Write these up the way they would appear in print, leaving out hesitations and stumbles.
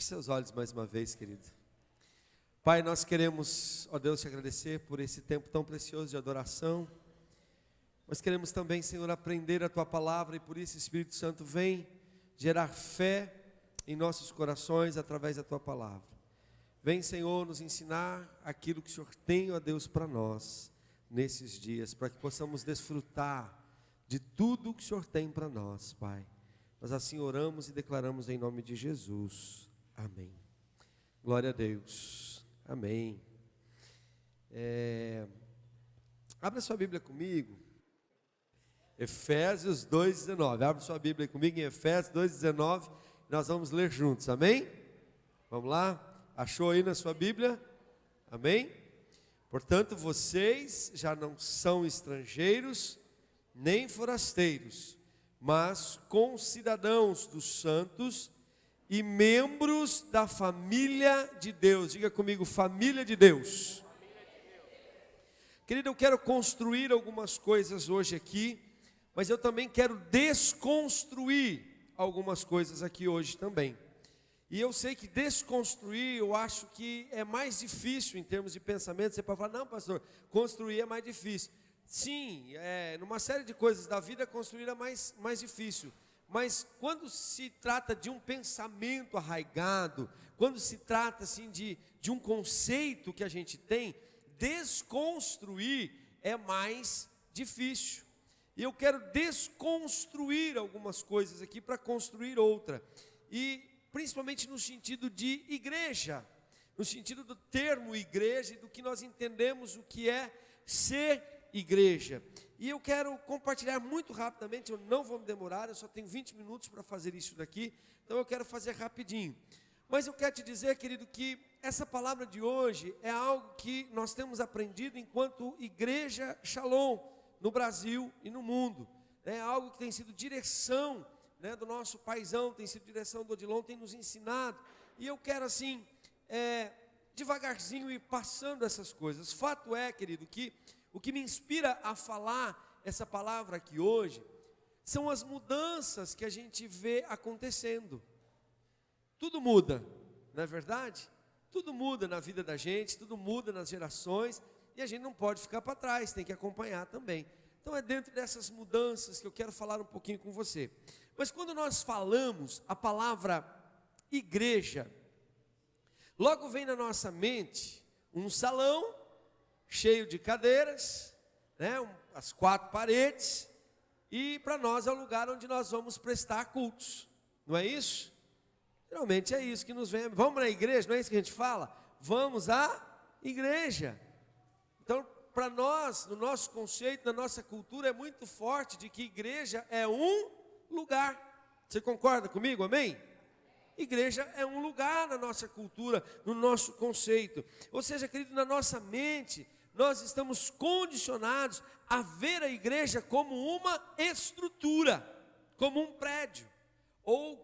Feche seus olhos mais uma vez, querido. Pai, nós queremos, ó Deus, te agradecer por esse tempo tão precioso de adoração. Nós queremos também, Senhor, aprender a Tua palavra, e por isso, Espírito Santo, vem gerar fé em nossos corações através da Tua palavra. Vem, Senhor, nos ensinar aquilo que o Senhor tem, ó Deus, para nós nesses dias, para que possamos desfrutar de tudo que o Senhor tem para nós, Pai. Nós assim oramos e declaramos em nome de Jesus. Amém. Glória a Deus. Amém. Abra sua Bíblia comigo. Efésios 2,19. Abra sua Bíblia comigo em Efésios 2,19. Nós vamos ler juntos. Amém? Vamos lá? Achou aí na sua Bíblia? Amém? Portanto, vocês já não são estrangeiros, nem forasteiros, mas concidadãos dos santos e membros da família de Deus. Diga comigo, família de Deus. Querido, eu quero construir algumas coisas hoje aqui, mas eu também quero desconstruir algumas coisas aqui hoje também. E eu sei que desconstruir, eu acho que é mais difícil em termos de pensamento. Você pode falar, não, pastor, construir é mais difícil. Sim, numa série de coisas da vida, construir é mais difícil. Mas quando se trata de um pensamento arraigado, quando se trata assim de um conceito que a gente tem, desconstruir é mais difícil. E eu quero desconstruir algumas coisas aqui para construir outra. E principalmente no sentido de igreja, no sentido do termo igreja e do que nós entendemos o que é ser igreja. E eu quero compartilhar muito rapidamente, eu não vou me demorar, eu só tenho 20 minutos para fazer isso daqui, então eu quero fazer rapidinho. Mas eu quero te dizer, querido, que essa palavra de hoje é algo que nós temos aprendido enquanto igreja Shalom, no Brasil e no mundo. É algo que tem sido direção, do nosso paizão, tem sido direção do Odilon, tem nos ensinado, e eu quero assim, devagarzinho ir passando essas coisas. Fato é, querido, que o que me inspira a falar essa palavra aqui hoje, são as mudanças que a gente vê acontecendo. Tudo muda, não é verdade? Tudo muda na vida da gente, tudo muda nas gerações, e a gente não pode ficar para trás, tem que acompanhar também. Então é dentro dessas mudanças que eu quero falar um pouquinho com você. Mas quando nós falamos a palavra igreja, logo vem na nossa mente um salão cheio de cadeiras, as 4 paredes, e para nós é o lugar onde nós vamos prestar cultos, não é isso? Geralmente é isso que nos vem. Vamos na igreja, não é isso que a gente fala? Vamos à igreja. Então, para nós, no nosso conceito, na nossa cultura, é muito forte de que igreja é um lugar. Você concorda comigo, amém? Igreja é um lugar na nossa cultura, no nosso conceito. Ou seja, querido, na nossa mente, nós estamos condicionados a ver a igreja como uma estrutura, como um prédio, ou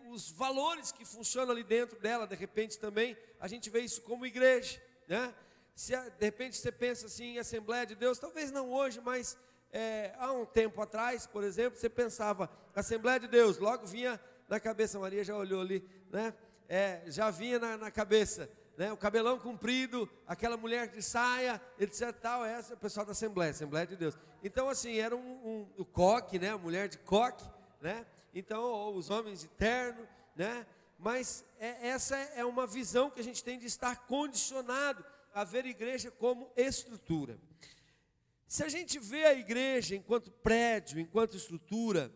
os valores que funcionam ali dentro dela. De repente também a gente vê isso como igreja, Se de repente você pensa assim em Assembleia de Deus, talvez não hoje, mas há um tempo atrás, por exemplo, você pensava Assembleia de Deus, logo vinha na cabeça, Maria já olhou ali, já vinha na cabeça, o cabelão comprido, aquela mulher de saia, etc. Tal, essa é o pessoal da Assembleia de Deus. Então assim, era o coque, a mulher de coque, então, ou os homens de terno, mas essa é uma visão que a gente tem de estar condicionado a ver a igreja como estrutura. Se a gente vê a igreja enquanto prédio, enquanto estrutura,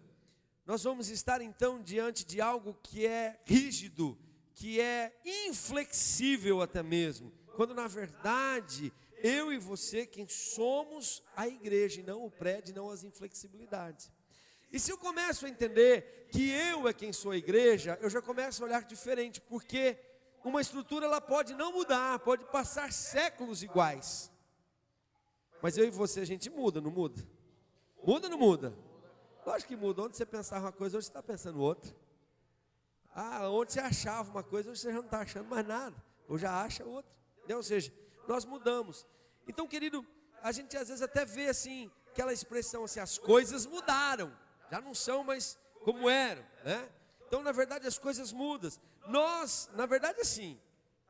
nós vamos estar então diante de algo que é rígido, que é inflexível até mesmo, quando na verdade eu e você quem somos a igreja, e não o prédio, e não as inflexibilidades. E se eu começo a entender que eu é quem sou a igreja, eu já começo a olhar diferente, porque uma estrutura ela pode não mudar, pode passar séculos iguais, mas eu e você a gente muda, não muda? Muda ou não muda? Lógico que muda. Onde você pensava uma coisa, hoje você está pensando outra. Onde você achava uma coisa, hoje você já não está achando mais nada, ou já acha outra, Ou seja, nós mudamos. Então, querido, a gente às vezes até vê assim, aquela expressão assim, as coisas mudaram, já não são mais como eram, Então, na verdade, as coisas mudam. Nós, na verdade, assim,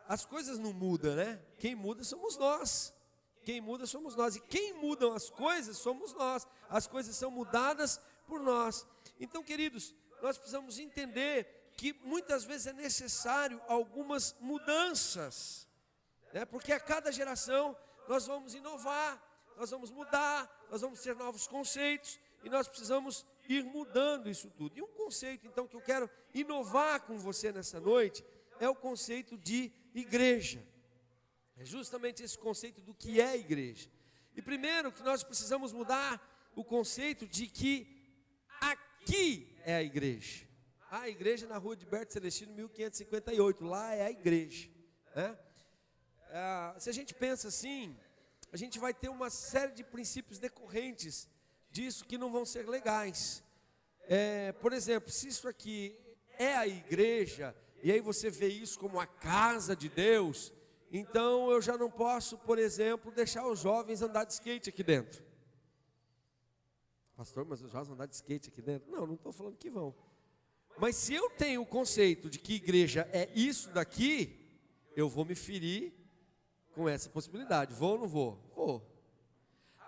as coisas não mudam, né? Quem muda somos nós. Quem muda somos nós. E quem mudam as coisas somos nós. As coisas são mudadas por nós. Então, queridos, nós precisamos entender que muitas vezes é necessário algumas mudanças, né? Porque a cada geração nós vamos inovar, nós vamos mudar, nós vamos ter novos conceitos e nós precisamos ir mudando isso tudo. E um conceito, então, que eu quero inovar com você nessa noite é o conceito de igreja. É justamente esse conceito do que é igreja. E primeiro que nós precisamos mudar o conceito de que aqui é a igreja. A igreja na rua de Berto Celestino, 1558, lá é a igreja, né? Se a gente pensa assim, a gente vai ter uma série de princípios decorrentes disso que não vão ser legais. Por exemplo, se isso aqui é a igreja, e aí você vê isso como a casa de Deus, então eu já não posso, por exemplo, deixar os jovens andar de skate aqui dentro. Pastor, mas os jovens vão andar de skate aqui dentro? Não estou falando que vão. Mas se eu tenho o conceito de que igreja é isso daqui, eu vou me ferir com essa possibilidade. Vou ou não vou? Vou.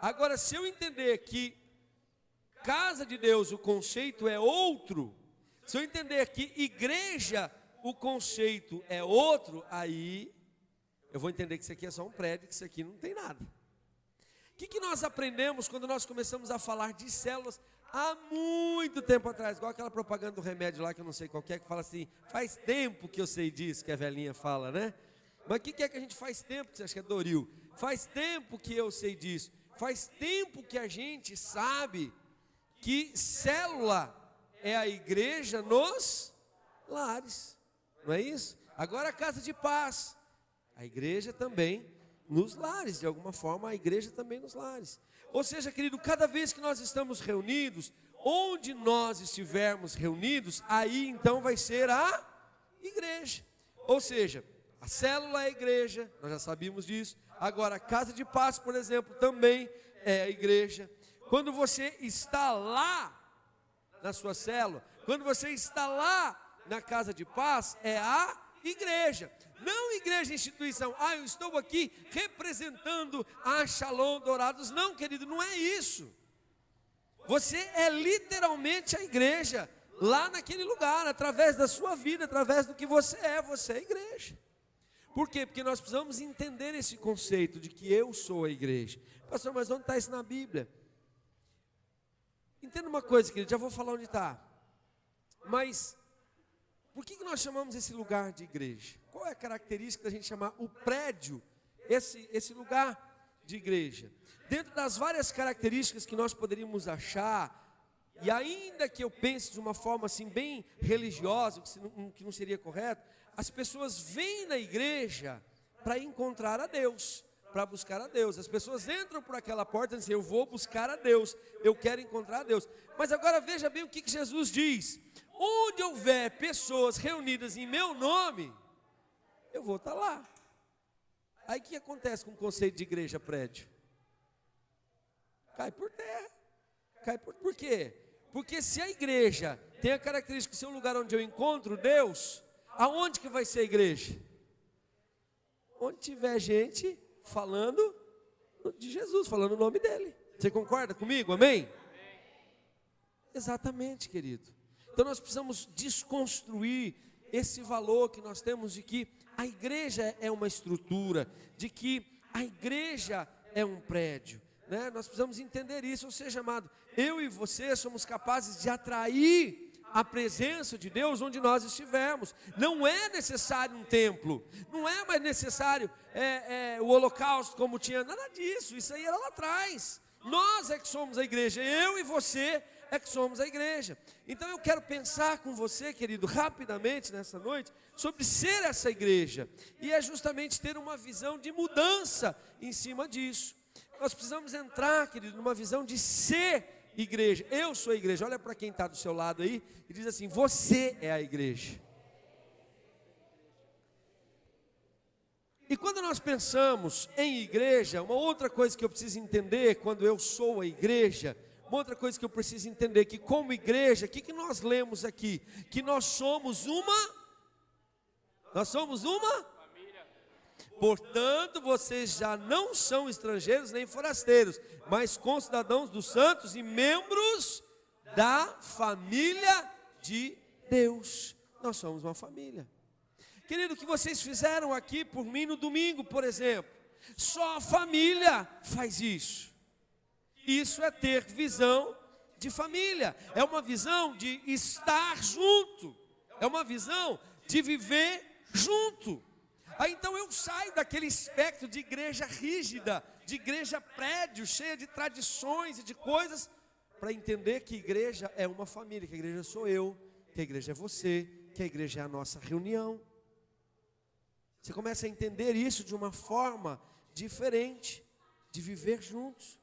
Agora, se eu entender que casa de Deus, o conceito é outro, se eu entender que igreja, o conceito é outro, aí eu vou entender que isso aqui é só um prédio, que isso aqui não tem nada. O que nós aprendemos quando nós começamos a falar de células há muito tempo atrás? Igual aquela propaganda do remédio lá, que eu não sei qual que fala assim, faz tempo que eu sei disso, que a velhinha fala, né? Mas o que é que a gente faz tempo, que você acha que é Doril? Faz tempo que eu sei disso. Faz tempo que a gente sabe que célula é a igreja nos lares. Não é isso? Agora a casa de paz. A igreja também nos lares, de alguma forma a igreja também nos lares. Ou seja, querido, cada vez que nós estamos reunidos, onde nós estivermos reunidos, aí então vai ser a igreja. Ou seja, a célula é a igreja, nós já sabíamos disso. Agora a casa de paz, por exemplo, também é a igreja. Quando você está lá na sua célula, quando você está lá na casa de paz, é a igreja. Não igreja instituição, eu estou aqui representando a Shalom Dourados. Não, querido, não é isso. Você é literalmente a igreja, lá naquele lugar, através da sua vida, através do que você é igreja. Por quê? Porque nós precisamos entender esse conceito de que eu sou a igreja. Pastor, mas onde está isso na Bíblia? Entenda uma coisa, querido, já vou falar onde está. Mas por que nós chamamos esse lugar de igreja? Qual é a característica da gente chamar o prédio, esse lugar de igreja? Dentro das várias características que nós poderíamos achar, e ainda que eu pense de uma forma assim bem religiosa, que não seria correto, as pessoas vêm na igreja para encontrar a Deus, para buscar a Deus. As pessoas entram por aquela porta e dizem, eu vou buscar a Deus, eu quero encontrar a Deus. Mas agora veja bem o que Jesus diz: onde houver pessoas reunidas em meu nome, eu vou estar lá. Aí o que acontece com o conceito de igreja prédio? Cai por terra. Por quê? Porque se a igreja tem a característica de ser um lugar onde eu encontro Deus, aonde que vai ser a igreja? Onde tiver gente falando de Jesus, falando o nome dele. Você concorda comigo? Amém? Exatamente, querido. Então nós precisamos desconstruir esse valor que nós temos de que a igreja é uma estrutura, de que a igreja é um prédio, né? Nós precisamos entender isso. Ou seja, amado, eu e você somos capazes de atrair a presença de Deus onde nós estivermos. Não é necessário um templo, não é mais necessário o holocausto como tinha, nada disso, isso aí era lá atrás. Nós é que somos a igreja, eu e você é que somos a igreja. Então eu quero pensar com você, querido, rapidamente nessa noite, sobre ser essa igreja, e é justamente ter uma visão de mudança em cima disso. Nós precisamos entrar, querido, numa visão de ser igreja. Eu sou a igreja. Olha para quem está do seu lado aí e diz assim: você é a igreja. E quando nós pensamos em igreja, uma outra coisa que eu preciso entender quando eu sou a igreja, Uma outra coisa que eu preciso entender, que como igreja, o que nós lemos aqui? Que nós somos uma... Nós somos uma? Família. Portanto, vocês já não são estrangeiros nem forasteiros, mas concidadãos dos santos e membros da família de Deus. Nós somos uma família. Querido, o que vocês fizeram aqui por mim no domingo, por exemplo, só a família faz isso. Isso é ter visão de família, é uma visão de estar junto, é uma visão de viver junto. Aí então eu saio daquele espectro de igreja rígida, de igreja prédio, cheia de tradições e de coisas, para entender que igreja é uma família, que a igreja sou eu, que a igreja é você, que a igreja é a nossa reunião. Você começa a entender isso de uma forma diferente, de viver juntos.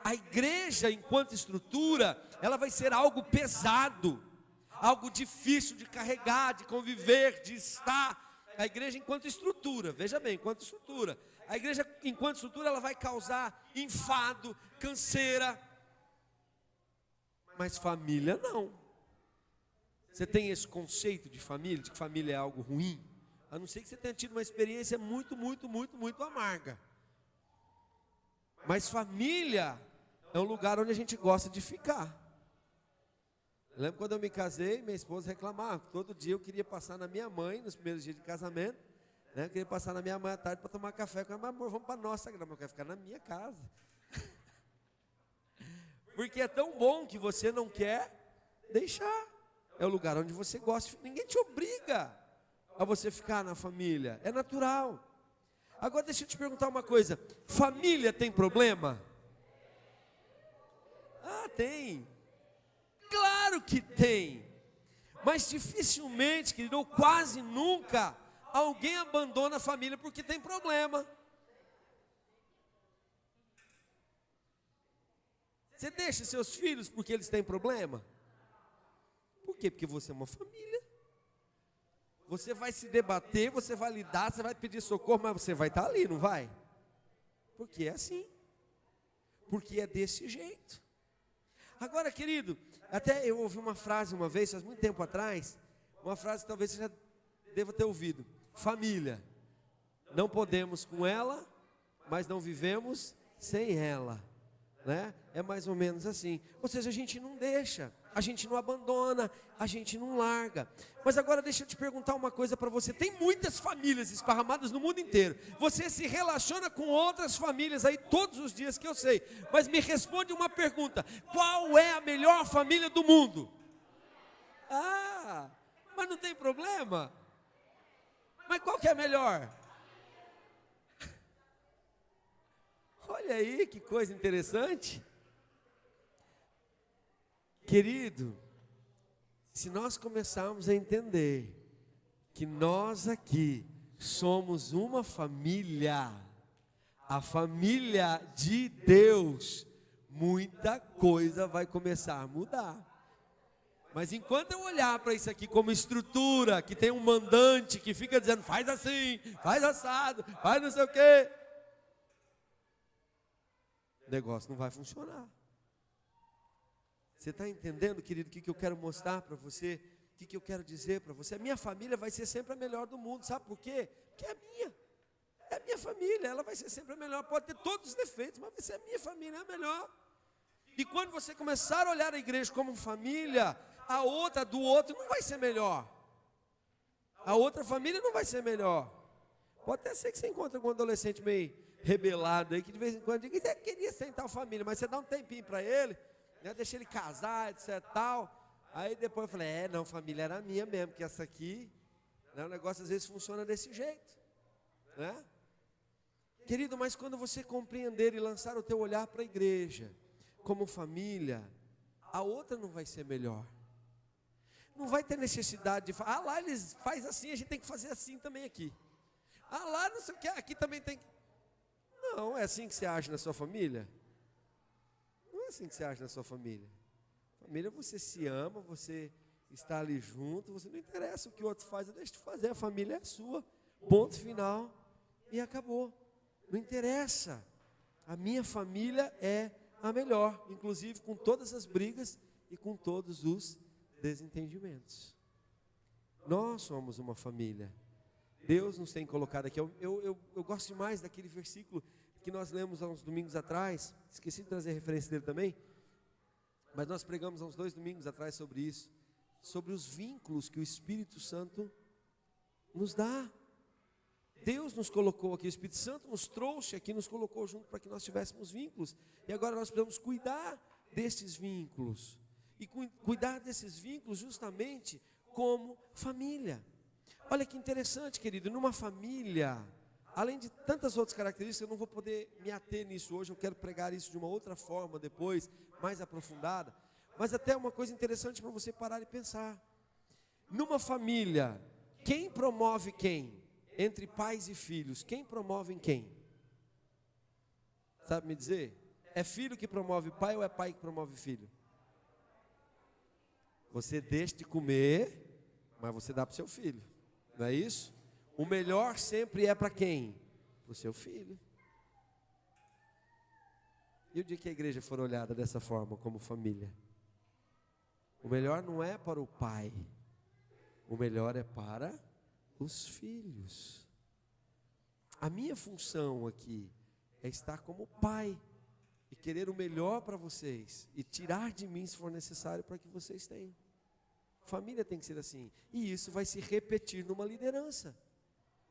A igreja, enquanto estrutura, ela vai ser algo pesado, algo difícil de carregar, de conviver, de estar. A igreja enquanto estrutura, veja bem, enquanto estrutura. A igreja enquanto estrutura, ela vai causar enfado, canseira. Mas família não. Você tem esse conceito de família, de que família é algo ruim? A não ser que você tenha tido uma experiência muito amarga. Mas família é um lugar onde a gente gosta de ficar. Eu lembro quando eu me casei, minha esposa reclamava. Todo dia eu queria passar na minha mãe, nos primeiros dias de casamento. Né? Eu queria passar na minha mãe à tarde para tomar café com ela. Mas amor, vamos para a nossa grama, eu quero ficar na minha casa. Porque é tão bom que você não quer deixar. É o lugar onde você gosta. Ninguém te obriga a você ficar na família. É natural. Agora deixa eu te perguntar uma coisa. Família tem problema? Ah, tem. Claro que tem. Mas dificilmente, querido, ou quase nunca, alguém abandona a família porque tem problema. Você deixa seus filhos porque eles têm problema? Por quê? Porque você é uma família. Você vai se debater, você vai lidar, você vai pedir socorro, mas você vai estar ali, não vai? Porque é assim. Porque é desse jeito. Agora, querido, até eu ouvi uma frase uma vez, faz muito tempo atrás, uma frase que talvez você já deva ter ouvido. Família. Não podemos com ela, mas não vivemos sem ela. Né? É mais ou menos assim. Ou seja, a gente não deixa, a gente não abandona, a gente não larga. Mas agora deixa eu te perguntar uma coisa para você. Tem muitas famílias esparramadas no mundo inteiro. Você se relaciona com outras famílias aí todos os dias, que eu sei. Mas me responde uma pergunta: qual é a melhor família do mundo? Ah, mas não tem problema. Mas qual que é a melhor? Olha aí que coisa interessante. Querido, se nós começarmos a entender que nós aqui somos uma família, a família de Deus, muita coisa vai começar a mudar. Mas enquanto eu olhar para isso aqui como estrutura, que tem um mandante que fica dizendo, faz assim, faz assado, faz não sei o quê, o negócio não vai funcionar. Você está entendendo, querido, o que eu quero mostrar para você? O que eu quero dizer para você? A minha família vai ser sempre a melhor do mundo, sabe por quê? Porque é a minha. É a minha família, ela vai ser sempre a melhor. Pode ter todos os defeitos, mas vai ser a minha família, é a melhor. E quando você começar a olhar a igreja como família, a outra do outro não vai ser melhor. A outra família não vai ser melhor. Pode até ser que você encontre algum adolescente meio rebelado aí, que de vez em quando diz que queria ser em tal família, mas você dá um tempinho para ele, né, deixa ele casar, etc, tal. Aí depois eu falei, não, família era minha mesmo, que essa aqui, né, o negócio às vezes funciona desse jeito, né? Querido, mas quando você compreender e lançar o teu olhar para a igreja, como família, a outra não vai ser melhor. Não vai ter necessidade de falar, lá eles fazem assim, a gente tem que fazer assim também aqui. Lá não sei o que, aqui também tem que... Não, é assim que você age na sua família? Não é assim que você age na sua família. Família, você se ama, você está ali junto, você não interessa o que o outro faz, deixa de fazer, a família é sua, ponto final, e acabou. Não interessa, a minha família é a melhor, inclusive com todas as brigas e com todos os desentendimentos. Nós somos uma família. Deus nos tem colocado aqui. Eu gosto demais daquele versículo que nós lemos há uns domingos atrás. Esqueci de trazer a referência dele também. Mas nós pregamos há uns 2 domingos atrás sobre isso. Sobre os vínculos que o Espírito Santo nos dá. Deus nos colocou aqui, o Espírito Santo nos trouxe aqui, nos colocou junto para que nós tivéssemos vínculos. E agora nós precisamos cuidar desses vínculos. E cuidar desses vínculos justamente como família. Olha que interessante, querido, numa família, além de tantas outras características, eu não vou poder me ater nisso hoje, eu quero pregar isso de uma outra forma depois, mais aprofundada. Mas até uma coisa interessante para você parar e pensar. Numa família, quem promove quem? Entre pais e filhos, quem promove quem? Sabe me dizer? É filho que promove pai ou é pai que promove filho? Você deixa de comer, mas você dá para o seu filho, não é isso? O melhor sempre é para quem? Para o seu filho. E o dia que a igreja for olhada dessa forma, como família? O melhor não é para o pai, o melhor é para os filhos. A minha função aqui é estar como pai e querer o melhor para vocês e tirar de mim se for necessário para que vocês tenham. Família tem que ser assim, e isso vai se repetir numa liderança.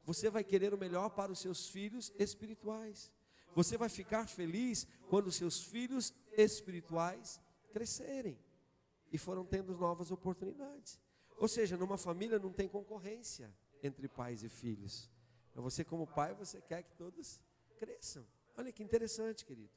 Você vai querer o melhor para os seus filhos espirituais. Você vai ficar feliz quando os seus filhos espirituais crescerem e foram tendo novas oportunidades. Ou seja, numa família não tem concorrência entre pais e filhos. Então você como pai, você quer que todos cresçam. Olha que interessante, querido.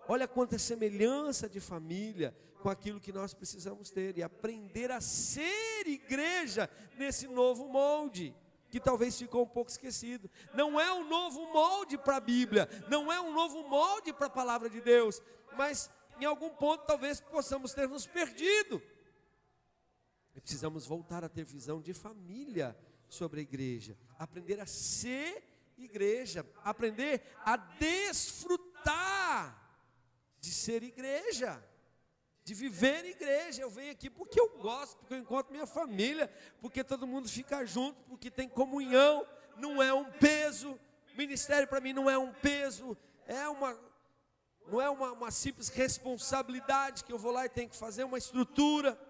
Olha quanta semelhança de família com aquilo que nós precisamos ter e aprender a ser igreja nesse novo molde, que talvez ficou um pouco esquecido. Não é um novo molde para a Bíblia, não é um novo molde para a palavra de Deus, mas em algum ponto talvez possamos ter nos perdido. E precisamos voltar a ter visão de família sobre a igreja, aprender a ser igreja, aprender a desfrutar de ser igreja, de viver igreja. Eu venho aqui porque eu gosto, porque eu encontro minha família, porque todo mundo fica junto, porque tem comunhão, não é um peso. Ministério para mim não é um peso, não é uma simples responsabilidade que eu vou lá e tenho que fazer, uma estrutura.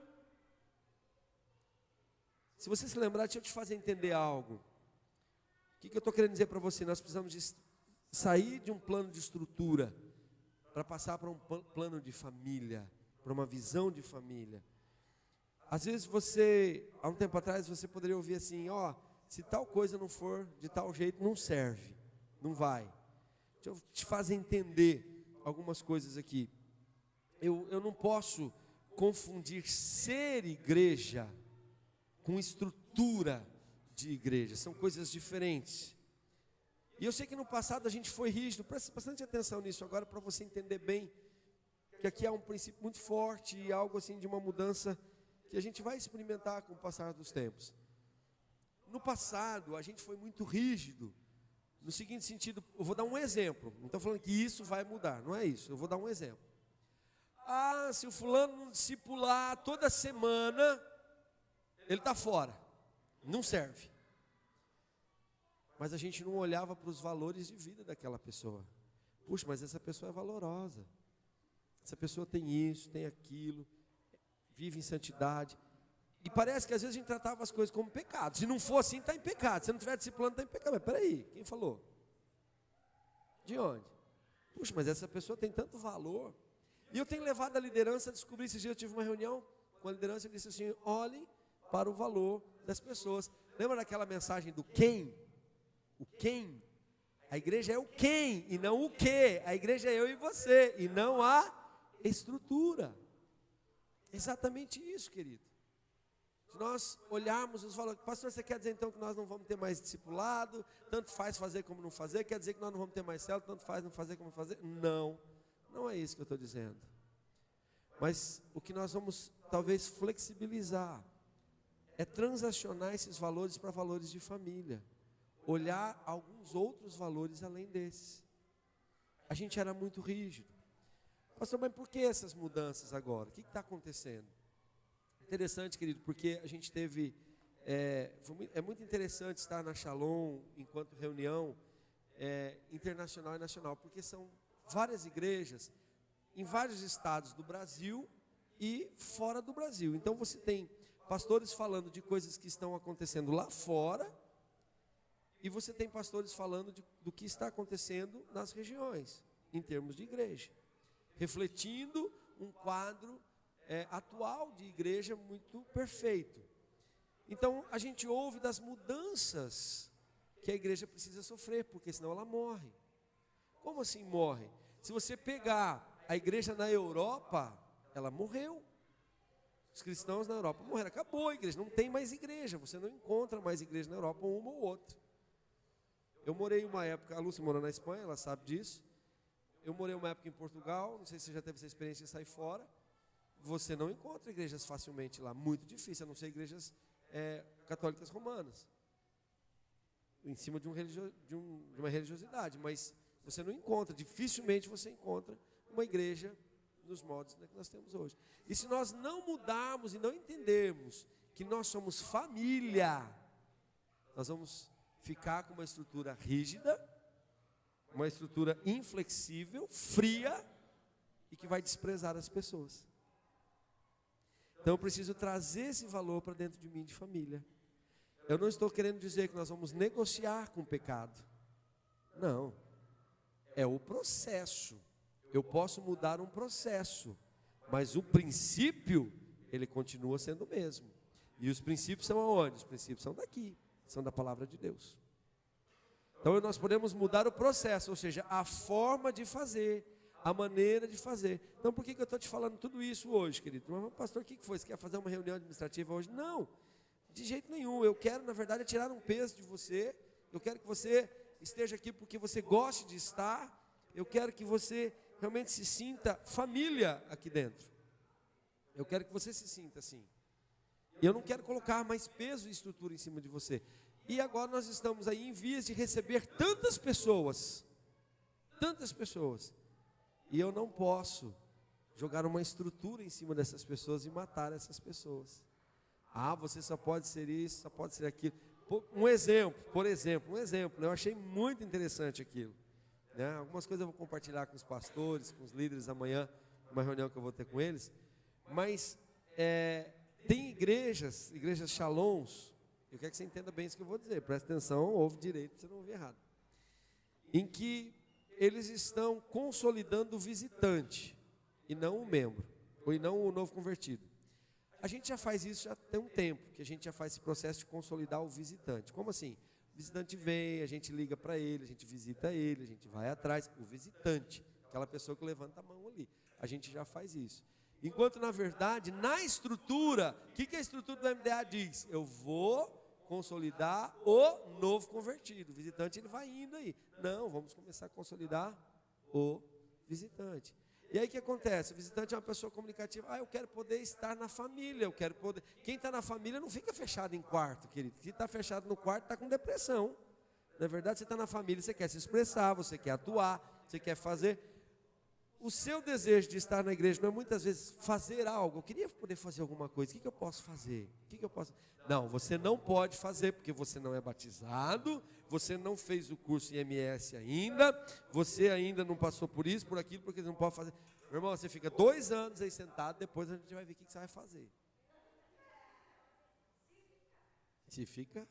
Se você se lembrar, deixa eu te fazer entender algo. O que eu estou querendo dizer para você? Nós precisamos sair de um plano de estrutura para passar para um plano de família, para uma visão de família. Às vezes há um tempo atrás, você poderia ouvir assim, se tal coisa não for de tal jeito, não serve, não vai. Deixa eu te fazer entender algumas coisas aqui. Eu não posso confundir ser igreja com estrutura de igreja, são coisas diferentes. E eu sei que no passado a gente foi rígido, preste bastante atenção nisso agora para você entender bem, que aqui há um princípio muito forte e algo assim de uma mudança que a gente vai experimentar com o passar dos tempos. No passado a gente foi muito rígido, no seguinte sentido, eu vou dar um exemplo, não estou falando que isso vai mudar, não é isso, eu vou dar um exemplo. Se o fulano não discipular toda semana, ele está fora, não serve. Mas a gente não olhava para os valores de vida daquela pessoa. Puxa, mas essa pessoa é valorosa. Essa pessoa tem isso, tem aquilo, vive em santidade. E parece que às vezes a gente tratava as coisas como pecado. Se não for assim, está em pecado. Se não estiver discipulando, está em pecado. Mas peraí, quem falou? De onde? Puxa, mas essa pessoa tem tanto valor. E eu tenho levado a liderança a descobrir. Esses dias eu tive uma reunião com a liderança e disse assim, olhem para o valor das pessoas. Lembra daquela mensagem do quem? O quem? A igreja é o quem e não o que. A igreja é eu e você e não a estrutura. Exatamente isso, querido. Se nós olharmos os valores, pastor, você quer dizer então que nós não vamos ter mais discipulado, tanto faz fazer como não fazer, quer dizer que nós não vamos ter mais célula, tanto faz não fazer como fazer? Não, não é isso que eu estou dizendo. Mas o que nós vamos talvez flexibilizar é transacionar esses valores para valores de família. Olhar alguns outros valores além desses. A gente era muito rígido. Pastor, mas por que essas mudanças agora? O que está acontecendo? Interessante, querido, porque a gente teve... É muito interessante estar na Shalom enquanto reunião internacional e nacional, porque são várias igrejas em vários estados do Brasil e fora do Brasil. Então você tem pastores falando de coisas que estão acontecendo lá fora, e você tem pastores falando do que está acontecendo nas regiões, em termos de igreja, refletindo um quadro atual de igreja muito perfeito. Então a gente ouve das mudanças que a igreja precisa sofrer, porque senão ela morre. Como assim morre? Se você pegar a igreja na Europa, ela morreu. Os cristãos na Europa morreram, acabou a igreja, não tem mais igreja, você não encontra mais igreja na Europa, uma ou outra. Eu morei uma época, a Lúcia morou na Espanha, ela sabe disso. Eu morei uma época em Portugal, não sei se você já teve essa experiência de sair fora. Você não encontra igrejas facilmente lá, muito difícil, a não ser igrejas católicas romanas, em cima de uma religiosidade, mas você não encontra, dificilmente você encontra uma igreja nos modos que nós temos hoje. E se nós não mudarmos e não entendermos que nós somos família, nós vamos ficar com uma estrutura rígida, uma estrutura inflexível, fria, e que vai desprezar as pessoas. Então eu preciso trazer esse valor para dentro de mim de família. Eu não estou querendo dizer que nós vamos negociar com o pecado. Não. É o processo. Eu posso mudar um processo, mas o princípio, ele continua sendo o mesmo. E os princípios são aonde? Os princípios são daqui, são da palavra de Deus. Então nós podemos mudar o processo, ou seja, a forma de fazer, a maneira de fazer. Então por que eu estou te falando tudo isso hoje, querido? Mas, pastor, o que foi? Você quer fazer uma reunião administrativa hoje? Não, de jeito nenhum. Eu quero, na verdade, tirar um peso de você. Eu quero que você esteja aqui porque você goste de estar. Eu quero que você realmente se sinta família aqui dentro. Eu quero que você se sinta assim. E eu não quero colocar mais peso e estrutura em cima de você. E agora nós estamos aí em vias de receber tantas pessoas. E eu não posso jogar uma estrutura em cima dessas pessoas e matar essas pessoas. Ah, você só pode ser isso, só pode ser aquilo. Um exemplo, eu achei muito interessante aquilo. Né? Algumas coisas eu vou compartilhar com os pastores, com os líderes amanhã, numa reunião que eu vou ter com eles. Mas tem igrejas Shaloms, eu quero que você entenda bem isso que eu vou dizer, presta atenção, ouve direito, para você não ouvir errado. Em que eles estão consolidando o visitante, e não o membro, ou não o novo convertido. A gente já faz isso já tem um tempo, que a gente já faz esse processo de consolidar o visitante. Como assim? O visitante vem, a gente liga para ele, a gente visita ele, a gente vai atrás. O visitante, aquela pessoa que levanta a mão ali. A gente já faz isso. Enquanto, na verdade, na estrutura, o que a estrutura do MDA diz? Eu vou consolidar o novo convertido. O visitante, ele vai indo aí. Não, vamos começar a consolidar o visitante. E aí o que acontece? O visitante é uma pessoa comunicativa. Eu quero poder estar na família, eu quero poder... Quem está na família não fica fechado em quarto, querido. Quem está fechado no quarto está com depressão. Na verdade, você está na família, você quer se expressar, você quer atuar, você quer fazer. O seu desejo de estar na igreja não é muitas vezes fazer algo. Eu queria poder fazer alguma coisa. O que eu posso fazer? Não, você não pode fazer, porque você não é batizado, você não fez o curso IMS ainda, você ainda não passou por isso, por aquilo, porque você não pode fazer. Meu irmão, você fica 2 anos aí sentado, depois a gente vai ver o que você vai fazer. Se fica.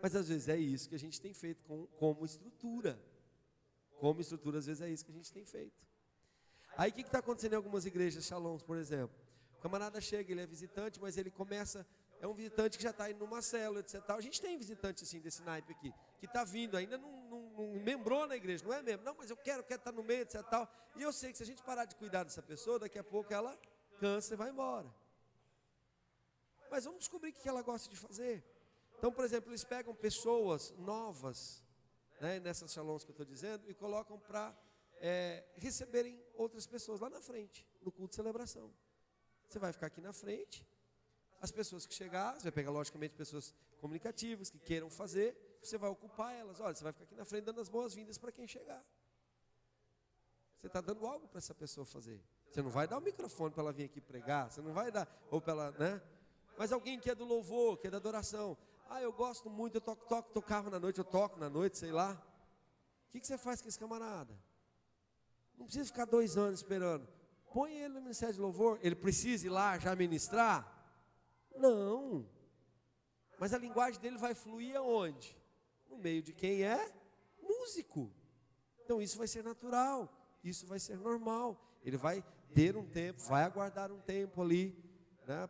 Mas às vezes é isso que a gente tem feito como estrutura. Como estrutura, às vezes é isso que a gente tem feito. Aí o que está acontecendo em algumas igrejas, Shaloms, por exemplo? O camarada chega, ele é visitante, mas ele começa... É um visitante que já está indo numa célula, etc. A gente tem visitante assim, desse naipe aqui, que está vindo, ainda não membrou na igreja, não é membro. Não, mas eu quero estar no meio, etc. E eu sei que se a gente parar de cuidar dessa pessoa, daqui a pouco ela cansa e vai embora. Mas vamos descobrir o que ela gosta de fazer. Então, por exemplo, eles pegam pessoas novas, né, nessas Shaloms que eu estou dizendo, e colocam para receberem outras pessoas lá na frente, no culto de celebração. Você vai ficar aqui na frente. As pessoas que chegar, você vai pegar logicamente pessoas comunicativas, que queiram fazer, você vai ocupar elas. Olha, você vai ficar aqui na frente dando as boas-vindas para quem chegar. Você está dando algo para essa pessoa fazer. Você não vai dar o microfone para ela vir aqui pregar, você não vai dar, ou para ela, né? Mas alguém que é do louvor, que é da adoração. Eu gosto muito, eu tocava na noite, eu toco na noite, sei lá. O que você faz com esse camarada? Não precisa ficar 2 anos esperando. Põe ele no ministério de louvor, ele precisa ir lá já ministrar? Não. Mas a linguagem dele vai fluir aonde? No meio de quem é músico. Então isso vai ser natural, isso vai ser normal. Ele vai ter um tempo, vai aguardar um tempo ali, né?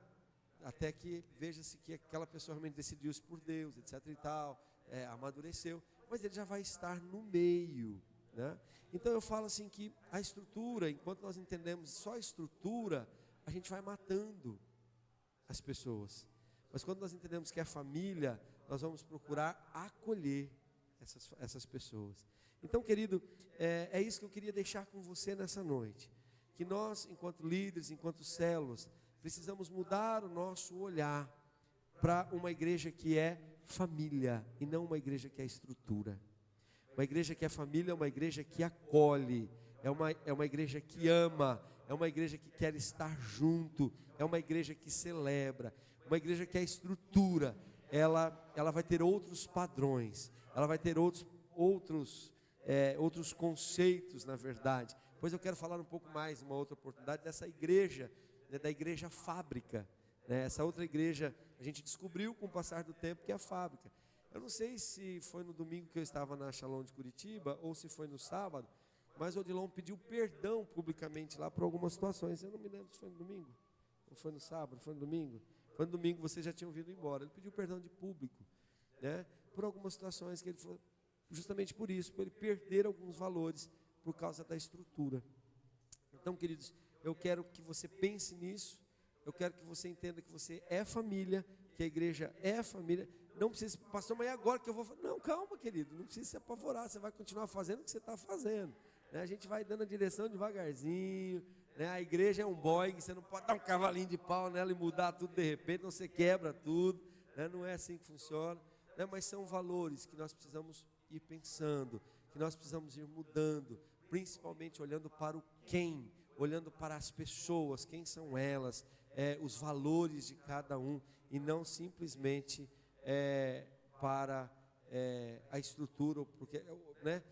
Até que veja-se que aquela pessoa realmente decidiu-se por Deus, etc e tal, amadureceu, mas ele já vai estar no meio, né? Então eu falo assim que a estrutura, enquanto nós entendemos só a estrutura, a gente vai matando as pessoas. Mas quando nós entendemos que é a família, nós vamos procurar acolher essas pessoas. Então, querido, é isso que eu queria deixar com você nessa noite. Que nós, enquanto líderes, enquanto células, precisamos mudar o nosso olhar para uma igreja que é família e não uma igreja que é estrutura. Uma igreja que é família é uma igreja que acolhe, é uma igreja que ama, é uma igreja que quer estar junto, é uma igreja que celebra. Uma igreja que é estrutura, ela vai ter outros padrões, ela vai ter outros conceitos, na verdade. Pois eu quero falar um pouco mais, uma outra oportunidade, dessa igreja, né, da igreja fábrica, né? Essa outra igreja, a gente descobriu com o passar do tempo que é a fábrica. Eu não sei se foi no domingo que eu estava na Shalom de Curitiba, ou se foi no sábado, mas o Odilon pediu perdão publicamente lá por algumas situações. Eu não me lembro se foi no domingo, ou foi no sábado, foi no domingo. Foi no domingo, vocês já tinham vindo embora. Ele pediu perdão de público, né? Por algumas situações que ele foi, justamente por isso, por ele perder alguns valores por causa da estrutura. Então, queridos, eu quero que você pense nisso. Eu quero que você entenda que você é família, que a igreja é família. Não precisa, pastor, mas é agora que eu vou fazer. Não, calma, querido, não precisa se apavorar. Você vai continuar fazendo o que você está fazendo, né? A gente vai dando a direção devagarzinho, né? A igreja é um Boeing, você não pode dar um cavalinho de pau nela e mudar tudo de repente, não, você quebra tudo, né? Não é assim que funciona, né? Mas são valores que nós precisamos ir pensando, que nós precisamos ir mudando, principalmente olhando para o quem, olhando para as pessoas, quem são elas, os valores de cada um, e não simplesmente para a estrutura, porque, né?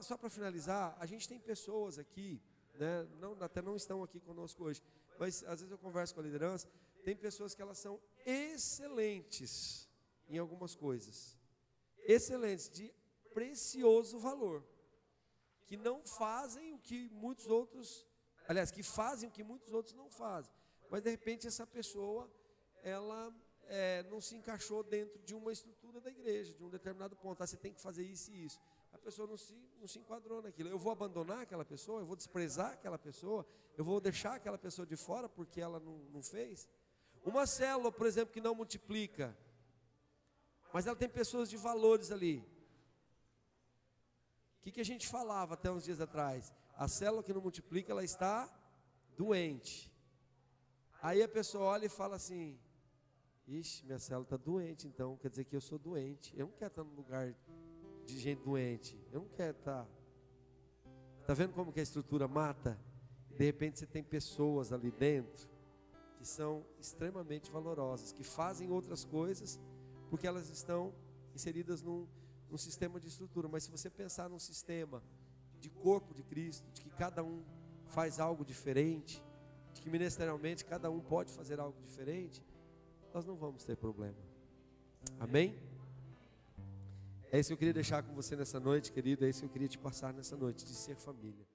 Só para finalizar, a gente tem pessoas aqui, né, até não estão aqui conosco hoje, mas às vezes eu converso com a liderança, tem pessoas que elas são excelentes em algumas coisas, excelentes, de precioso valor, que não fazem o que muitos outros, aliás, que fazem o que muitos outros não fazem, mas de repente essa pessoa, ela não se encaixou dentro de uma estrutura da igreja, de um determinado ponto, você tem que fazer isso e isso. A pessoa não se enquadrou naquilo. Eu vou abandonar aquela pessoa, eu vou desprezar aquela pessoa, eu vou deixar aquela pessoa de fora porque ela não fez. Uma célula, por exemplo, que não multiplica, mas ela tem pessoas de valores ali. O que a gente falava até uns dias atrás? A célula que não multiplica, ela está doente. Aí a pessoa olha e fala assim: ixi, minha célula está doente, então quer dizer que eu sou doente. Eu não quero estar num lugar de gente doente, eu não quero estar. Está vendo como que a estrutura mata? De repente você tem pessoas ali dentro que são extremamente valorosas, que fazem outras coisas porque elas estão inseridas num sistema de estrutura. Mas se você pensar num sistema de corpo de Cristo, de que cada um faz algo diferente, de que ministerialmente cada um pode fazer algo diferente, nós não vamos ter problema. Amém? É isso que eu queria deixar com você nessa noite, querido. É isso que eu queria te passar nessa noite, de ser família.